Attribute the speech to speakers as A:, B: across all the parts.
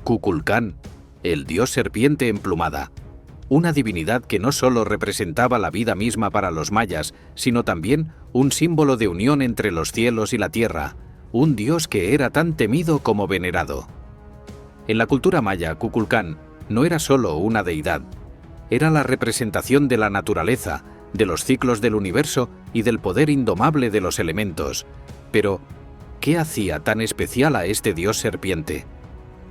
A: Kukulcán, el dios serpiente emplumada, una divinidad que no solo representaba la vida misma para los mayas, sino también un símbolo de unión entre los cielos y la tierra, un dios que era tan temido como venerado. En la cultura maya, Kukulcán no era solo una deidad, era la representación de la naturaleza, de los ciclos del universo y del poder indomable de los elementos. Pero, ¿qué hacía tan especial a este dios serpiente?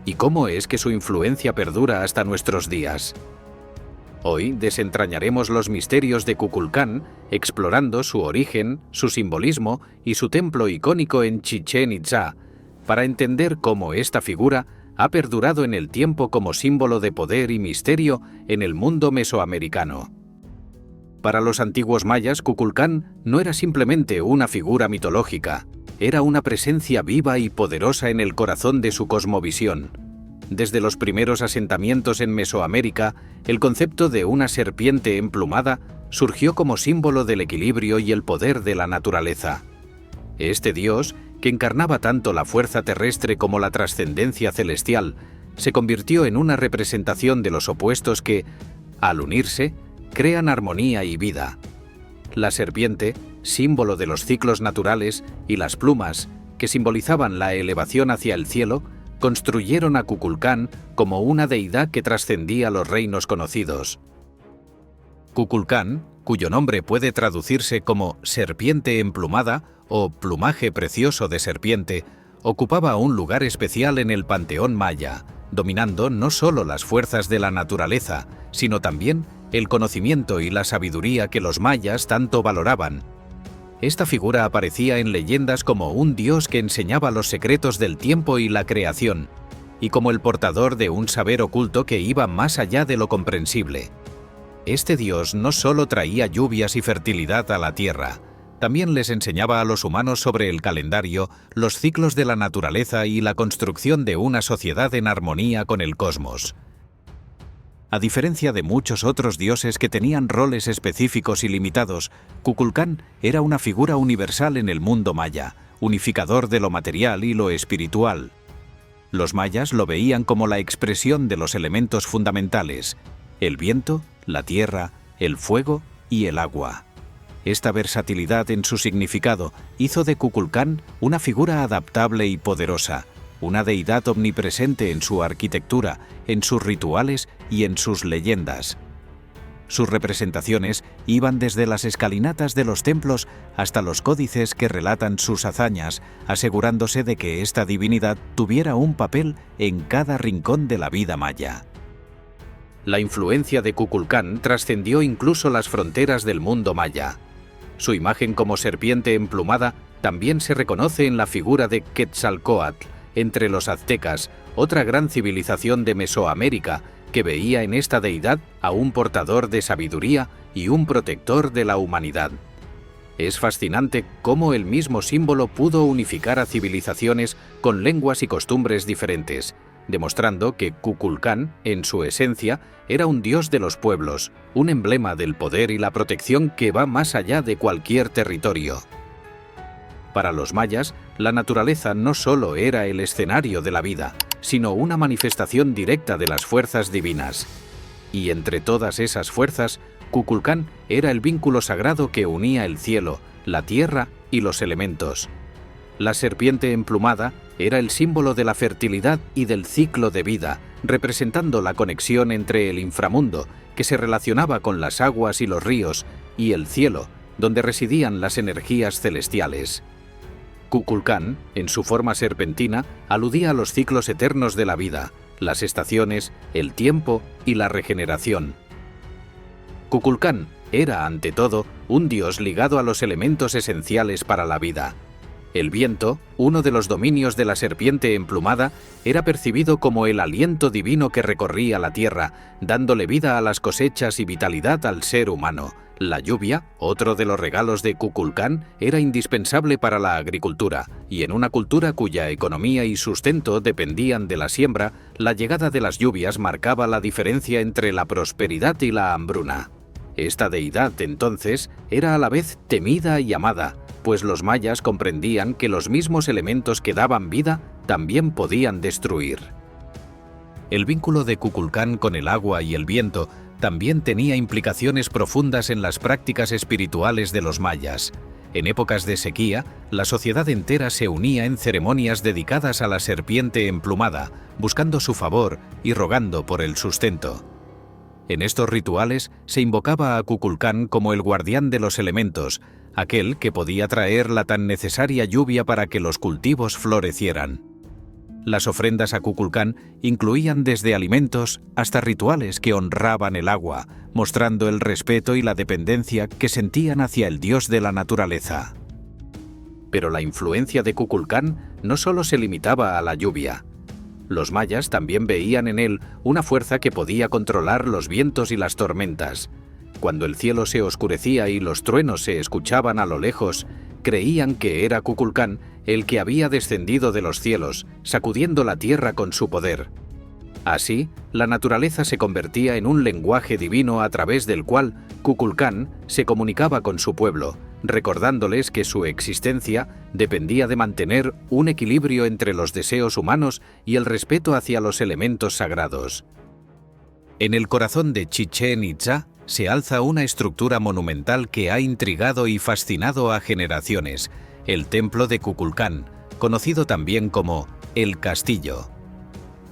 A: ¿Y cómo es que su influencia perdura hasta nuestros días? Hoy desentrañaremos los misterios de Kukulcán, explorando su origen, su simbolismo y su templo icónico en Chichén Itzá, para entender cómo esta figura ha perdurado en el tiempo como símbolo de poder y misterio en el mundo mesoamericano. Para los antiguos mayas, Kukulcán no era simplemente una figura mitológica, era una presencia viva y poderosa en el corazón de su cosmovisión. Desde los primeros asentamientos en Mesoamérica, el concepto de una serpiente emplumada surgió como símbolo del equilibrio y el poder de la naturaleza. Este dios, que encarnaba tanto la fuerza terrestre como la trascendencia celestial, se convirtió en una representación de los opuestos que, al unirse, crean armonía y vida. La serpiente, símbolo de los ciclos naturales, y las plumas, que simbolizaban la elevación hacia el cielo, construyeron a Kukulcán como una deidad que trascendía los reinos conocidos. Kukulcán, cuyo nombre puede traducirse como serpiente emplumada o plumaje precioso de serpiente, ocupaba un lugar especial en el panteón maya, dominando no solo las fuerzas de la naturaleza, sino también el conocimiento y la sabiduría que los mayas tanto valoraban. Esta figura aparecía en leyendas como un dios que enseñaba los secretos del tiempo y la creación, y como el portador de un saber oculto que iba más allá de lo comprensible. Este dios no solo traía lluvias y fertilidad a la tierra, también les enseñaba a los humanos sobre el calendario, los ciclos de la naturaleza y la construcción de una sociedad en armonía con el cosmos. A diferencia de muchos otros dioses que tenían roles específicos y limitados, Kukulcán era una figura universal en el mundo maya, unificador de lo material y lo espiritual. Los mayas lo veían como la expresión de los elementos fundamentales: el viento, la tierra, el fuego y el agua. Esta versatilidad en su significado hizo de Kukulcán una figura adaptable y poderosa, una deidad omnipresente en su arquitectura, en sus rituales y en sus leyendas. Sus representaciones iban desde las escalinatas de los templos hasta los códices que relatan sus hazañas, asegurándose de que esta divinidad tuviera un papel en cada rincón de la vida maya. La influencia de Kukulcán trascendió incluso las fronteras del mundo maya. Su imagen como serpiente emplumada también se reconoce en la figura de Quetzalcóatl, entre los aztecas, otra gran civilización de Mesoamérica, que veía en esta deidad a un portador de sabiduría y un protector de la humanidad. Es fascinante cómo el mismo símbolo pudo unificar a civilizaciones con lenguas y costumbres diferentes, demostrando que Kukulcán, en su esencia, era un dios de los pueblos, un emblema del poder y la protección que va más allá de cualquier territorio. Para los mayas, la naturaleza no solo era el escenario de la vida, sino una manifestación directa de las fuerzas divinas. Y entre todas esas fuerzas, Kukulcán era el vínculo sagrado que unía el cielo, la tierra y los elementos. La serpiente emplumada era el símbolo de la fertilidad y del ciclo de vida, representando la conexión entre el inframundo, que se relacionaba con las aguas y los ríos, y el cielo, donde residían las energías celestiales. Kukulcán, en su forma serpentina, aludía a los ciclos eternos de la vida, las estaciones, el tiempo y la regeneración. Kukulcán era, ante todo, un dios ligado a los elementos esenciales para la vida. El viento, uno de los dominios de la serpiente emplumada, era percibido como el aliento divino que recorría la tierra, dándole vida a las cosechas y vitalidad al ser humano. La lluvia, otro de los regalos de Kukulcán, era indispensable para la agricultura, y en una cultura cuya economía y sustento dependían de la siembra, la llegada de las lluvias marcaba la diferencia entre la prosperidad y la hambruna. Esta deidad, entonces, era a la vez temida y amada, pues los mayas comprendían que los mismos elementos que daban vida también podían destruir. El vínculo de Kukulcán con el agua y el viento también tenía implicaciones profundas en las prácticas espirituales de los mayas. En épocas de sequía, la sociedad entera se unía en ceremonias dedicadas a la serpiente emplumada, buscando su favor y rogando por el sustento. En estos rituales se invocaba a Kukulcán como el guardián de los elementos, aquel que podía traer la tan necesaria lluvia para que los cultivos florecieran. Las ofrendas a Kukulcán incluían desde alimentos hasta rituales que honraban el agua, mostrando el respeto y la dependencia que sentían hacia el dios de la naturaleza. Pero la influencia de Kukulcán no solo se limitaba a la lluvia. Los mayas también veían en él una fuerza que podía controlar los vientos y las tormentas. Cuando el cielo se oscurecía y los truenos se escuchaban a lo lejos, creían que era Kukulcán el que había descendido de los cielos, sacudiendo la tierra con su poder. Así, la naturaleza se convertía en un lenguaje divino a través del cual Kukulcán se comunicaba con su pueblo, recordándoles que su existencia dependía de mantener un equilibrio entre los deseos humanos y el respeto hacia los elementos sagrados. En el corazón de Chichén Itzá se alza una estructura monumental que ha intrigado y fascinado a generaciones, el Templo de Kukulcán, conocido también como El Castillo.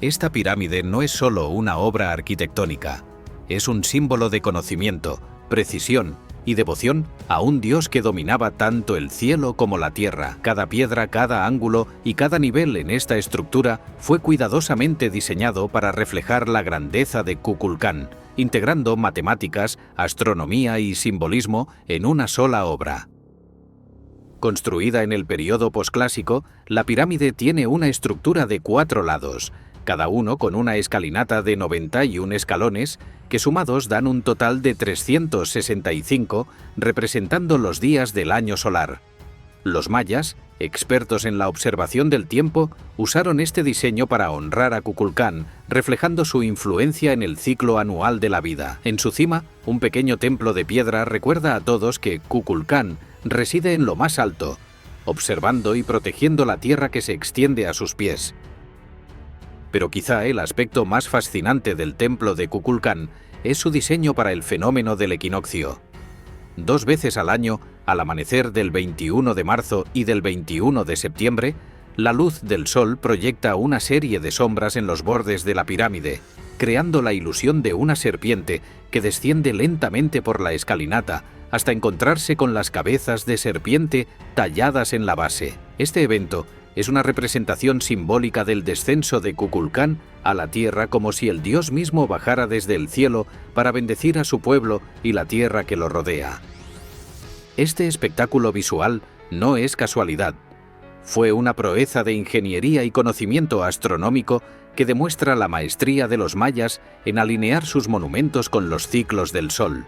A: Esta pirámide no es solo una obra arquitectónica, es un símbolo de conocimiento, precisión y devoción a un dios que dominaba tanto el cielo como la tierra. Cada piedra, cada ángulo y cada nivel en esta estructura fue cuidadosamente diseñado para reflejar la grandeza de Kukulcán, integrando matemáticas, astronomía y simbolismo en una sola obra. Construida en el período posclásico, la pirámide tiene una estructura de 4 lados, cada uno con una escalinata de 91 escalones, que sumados dan un total de 365, representando los días del año solar. Los mayas, expertos en la observación del tiempo, usaron este diseño para honrar a Kukulcán, reflejando su influencia en el ciclo anual de la vida. En su cima, un pequeño templo de piedra recuerda a todos que Kukulcán reside en lo más alto, observando y protegiendo la tierra que se extiende a sus pies. Pero quizá el aspecto más fascinante del templo de Kukulcán es su diseño para el fenómeno del equinoccio. 2 veces al año, al amanecer del 21 de marzo y del 21 de septiembre, la luz del sol proyecta una serie de sombras en los bordes de la pirámide, creando la ilusión de una serpiente que desciende lentamente por la escalinata hasta encontrarse con las cabezas de serpiente talladas en la base. Este evento es una representación simbólica del descenso de Kukulcán a la tierra, como si el dios mismo bajara desde el cielo para bendecir a su pueblo y la tierra que lo rodea. Este espectáculo visual no es casualidad. Fue una proeza de ingeniería y conocimiento astronómico que demuestra la maestría de los mayas en alinear sus monumentos con los ciclos del sol.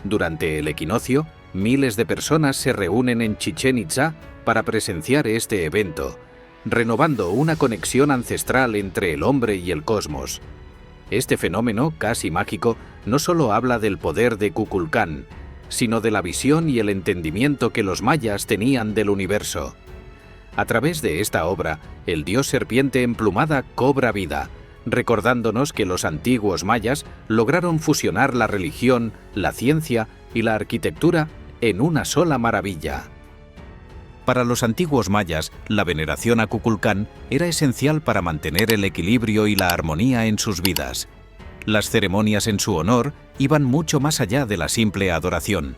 A: Durante el equinoccio, miles de personas se reúnen en Chichén Itzá para presenciar este evento, renovando una conexión ancestral entre el hombre y el cosmos. Este fenómeno, casi mágico, no solo habla del poder de Kukulcán, sino de la visión y el entendimiento que los mayas tenían del universo. A través de esta obra, el dios serpiente emplumada cobra vida, recordándonos que los antiguos mayas lograron fusionar la religión, la ciencia y la arquitectura en una sola maravilla. Para los antiguos mayas, la veneración a Kukulcán era esencial para mantener el equilibrio y la armonía en sus vidas. Las ceremonias en su honor iban mucho más allá de la simple adoración.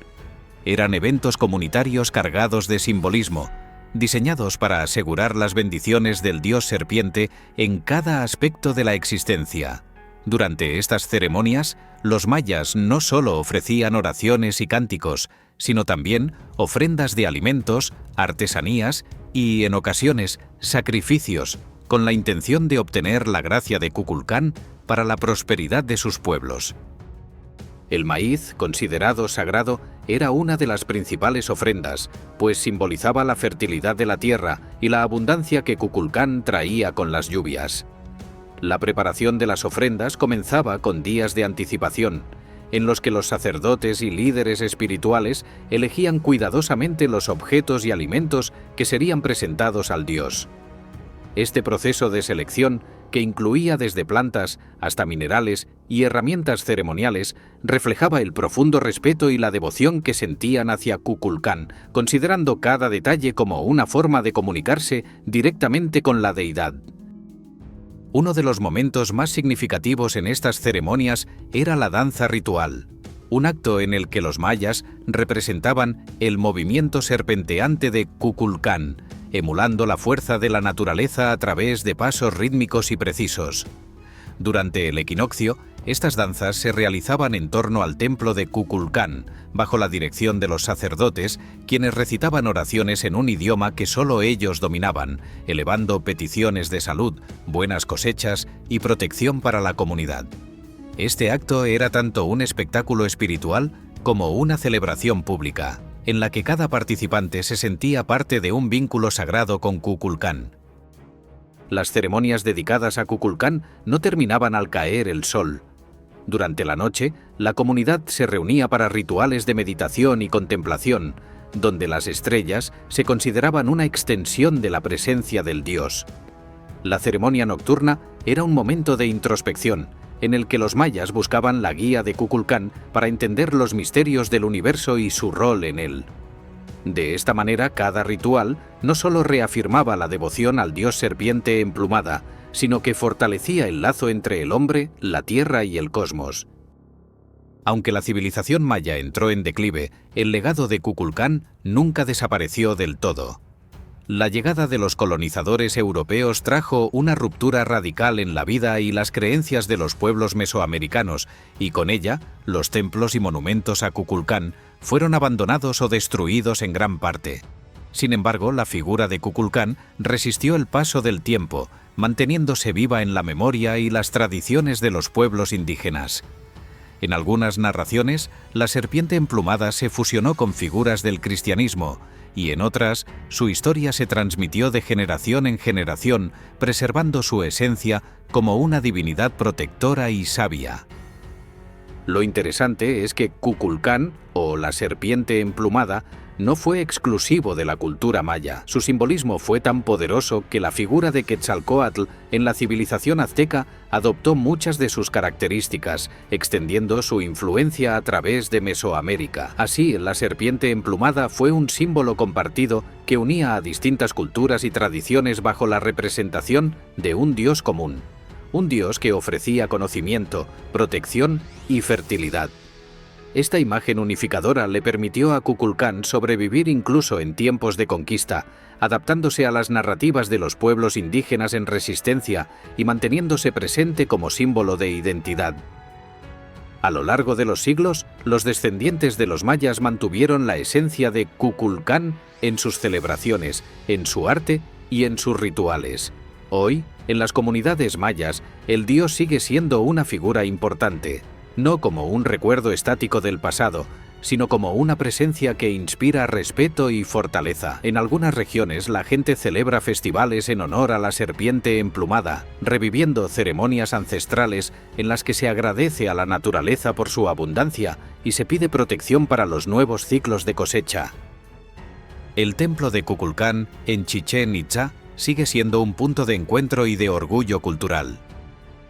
A: Eran eventos comunitarios cargados de simbolismo, diseñados para asegurar las bendiciones del dios serpiente en cada aspecto de la existencia. Durante estas ceremonias, los mayas no solo ofrecían oraciones y cánticos, sino también ofrendas de alimentos, artesanías y, en ocasiones, sacrificios, con la intención de obtener la gracia de Kukulcán para la prosperidad de sus pueblos. El maíz, considerado sagrado, era una de las principales ofrendas, pues simbolizaba la fertilidad de la tierra y la abundancia que Kukulcán traía con las lluvias. La preparación de las ofrendas comenzaba con días de anticipación, en los que los sacerdotes y líderes espirituales elegían cuidadosamente los objetos y alimentos que serían presentados al dios. Este proceso de selección que incluía desde plantas hasta minerales y herramientas ceremoniales, reflejaba el profundo respeto y la devoción que sentían hacia Kukulcán, considerando cada detalle como una forma de comunicarse directamente con la deidad. Uno de los momentos más significativos en estas ceremonias era la danza ritual, un acto en el que los mayas representaban el movimiento serpenteante de Kukulcán, emulando la fuerza de la naturaleza a través de pasos rítmicos y precisos. Durante el equinoccio, estas danzas se realizaban en torno al templo de Kukulcán, bajo la dirección de los sacerdotes, quienes recitaban oraciones en un idioma que solo ellos dominaban, elevando peticiones de salud, buenas cosechas y protección para la comunidad. Este acto era tanto un espectáculo espiritual como una celebración pública, en la que cada participante se sentía parte de un vínculo sagrado con Kukulcán. Las ceremonias dedicadas a Kukulcán no terminaban al caer el sol. Durante la noche, la comunidad se reunía para rituales de meditación y contemplación, donde las estrellas se consideraban una extensión de la presencia del dios. La ceremonia nocturna era un momento de introspección, en el que los mayas buscaban la guía de Kukulcán para entender los misterios del universo y su rol en él. De esta manera, cada ritual no solo reafirmaba la devoción al dios serpiente emplumada, sino que fortalecía el lazo entre el hombre, la tierra y el cosmos. Aunque la civilización maya entró en declive, el legado de Kukulcán nunca desapareció del todo. La llegada de los colonizadores europeos trajo una ruptura radical en la vida y las creencias de los pueblos mesoamericanos, y con ella, los templos y monumentos a Kukulcán fueron abandonados o destruidos en gran parte. Sin embargo, la figura de Kukulcán resistió el paso del tiempo, manteniéndose viva en la memoria y las tradiciones de los pueblos indígenas. En algunas narraciones, la serpiente emplumada se fusionó con figuras del cristianismo, y en otras, su historia se transmitió de generación en generación, preservando su esencia como una divinidad protectora y sabia. Lo interesante es que Kukulcán, o la serpiente emplumada, no fue exclusivo de la cultura maya. Su simbolismo fue tan poderoso que la figura de Quetzalcóatl en la civilización azteca adoptó muchas de sus características, extendiendo su influencia a través de Mesoamérica. Así, la serpiente emplumada fue un símbolo compartido que unía a distintas culturas y tradiciones bajo la representación de un dios común, un dios que ofrecía conocimiento, protección y fertilidad. Esta imagen unificadora le permitió a Kukulcán sobrevivir incluso en tiempos de conquista, adaptándose a las narrativas de los pueblos indígenas en resistencia y manteniéndose presente como símbolo de identidad. A lo largo de los siglos, los descendientes de los mayas mantuvieron la esencia de Kukulcán en sus celebraciones, en su arte y en sus rituales. Hoy, en las comunidades mayas, el dios sigue siendo una figura importante, no como un recuerdo estático del pasado, sino como una presencia que inspira respeto y fortaleza. En algunas regiones la gente celebra festivales en honor a la serpiente emplumada, reviviendo ceremonias ancestrales en las que se agradece a la naturaleza por su abundancia y se pide protección para los nuevos ciclos de cosecha. El templo de Kukulcán, en Chichén Itzá, sigue siendo un punto de encuentro y de orgullo cultural.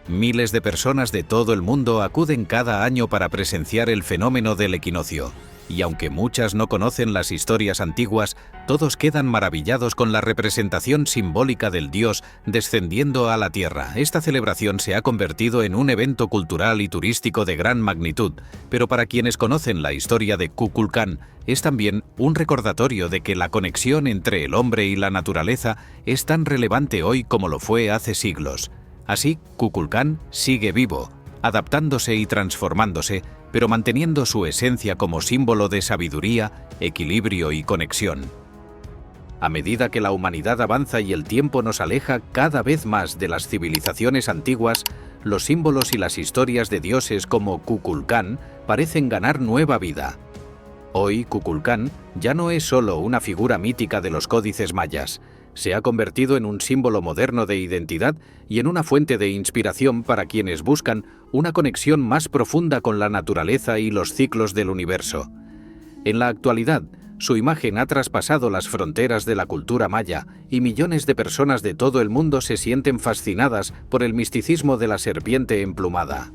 A: Miles de personas de todo el mundo acuden cada año para presenciar el fenómeno del equinoccio, y aunque muchas no conocen las historias antiguas, todos quedan maravillados con la representación simbólica del dios descendiendo a la tierra. Esta celebración se ha convertido en un evento cultural y turístico de gran magnitud, pero para quienes conocen la historia de Kukulcán, es también un recordatorio de que la conexión entre el hombre y la naturaleza es tan relevante hoy como lo fue hace siglos. Así, Kukulcán sigue vivo, adaptándose y transformándose, pero manteniendo su esencia como símbolo de sabiduría, equilibrio y conexión. A medida que la humanidad avanza y el tiempo nos aleja cada vez más de las civilizaciones antiguas, los símbolos y las historias de dioses como Kukulcán parecen ganar nueva vida. Hoy, Kukulcán ya no es solo una figura mítica de los códices mayas. Se ha convertido en un símbolo moderno de identidad y en una fuente de inspiración para quienes buscan una conexión más profunda con la naturaleza y los ciclos del universo. En la actualidad, su imagen ha traspasado las fronteras de la cultura maya y millones de personas de todo el mundo se sienten fascinadas por el misticismo de la serpiente emplumada.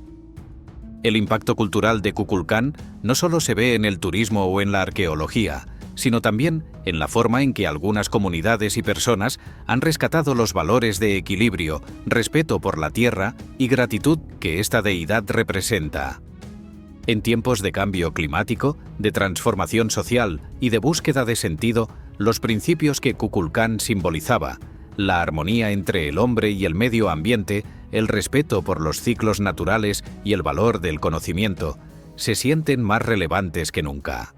A: El impacto cultural de Kukulcán no solo se ve en el turismo o en la arqueología, sino también en la forma en que algunas comunidades y personas han rescatado los valores de equilibrio, respeto por la tierra y gratitud que esta deidad representa. En tiempos de cambio climático, de transformación social y de búsqueda de sentido, los principios que Kukulcán simbolizaba, la armonía entre el hombre y el medio ambiente, el respeto por los ciclos naturales y el valor del conocimiento, se sienten más relevantes que nunca.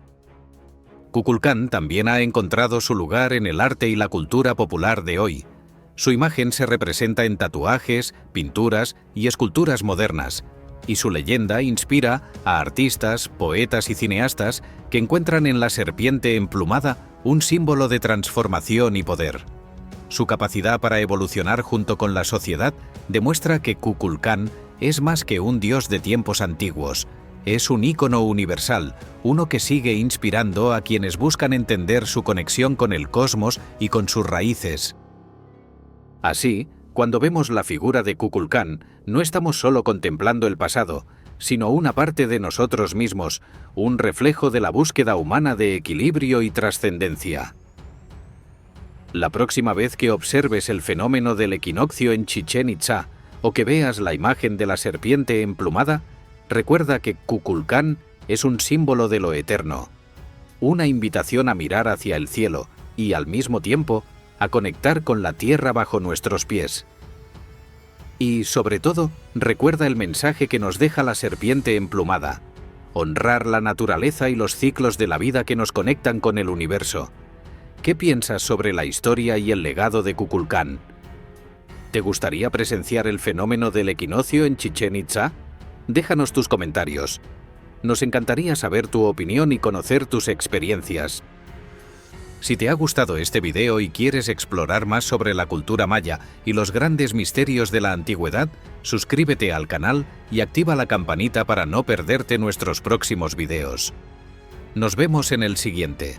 A: Kukulcán también ha encontrado su lugar en el arte y la cultura popular de hoy. Su imagen se representa en tatuajes, pinturas y esculturas modernas, y su leyenda inspira a artistas, poetas y cineastas que encuentran en la serpiente emplumada un símbolo de transformación y poder. Su capacidad para evolucionar junto con la sociedad demuestra que Kukulcán es más que un dios de tiempos antiguos. Es un ícono universal, uno que sigue inspirando a quienes buscan entender su conexión con el cosmos y con sus raíces. Así, cuando vemos la figura de Kukulcán, no estamos solo contemplando el pasado, sino una parte de nosotros mismos, un reflejo de la búsqueda humana de equilibrio y trascendencia. La próxima vez que observes el fenómeno del equinoccio en Chichén Itzá o que veas la imagen de la serpiente emplumada, recuerda que Kukulcán es un símbolo de lo eterno, una invitación a mirar hacia el cielo y, al mismo tiempo, a conectar con la tierra bajo nuestros pies. Y, sobre todo, recuerda el mensaje que nos deja la serpiente emplumada: honrar la naturaleza y los ciclos de la vida que nos conectan con el universo. ¿Qué piensas sobre la historia y el legado de Kukulcán? ¿Te gustaría presenciar el fenómeno del equinoccio en Chichén Itzá? Déjanos tus comentarios. Nos encantaría saber tu opinión y conocer tus experiencias. Si te ha gustado este video y quieres explorar más sobre la cultura maya y los grandes misterios de la antigüedad, suscríbete al canal y activa la campanita para no perderte nuestros próximos videos. Nos vemos en el siguiente.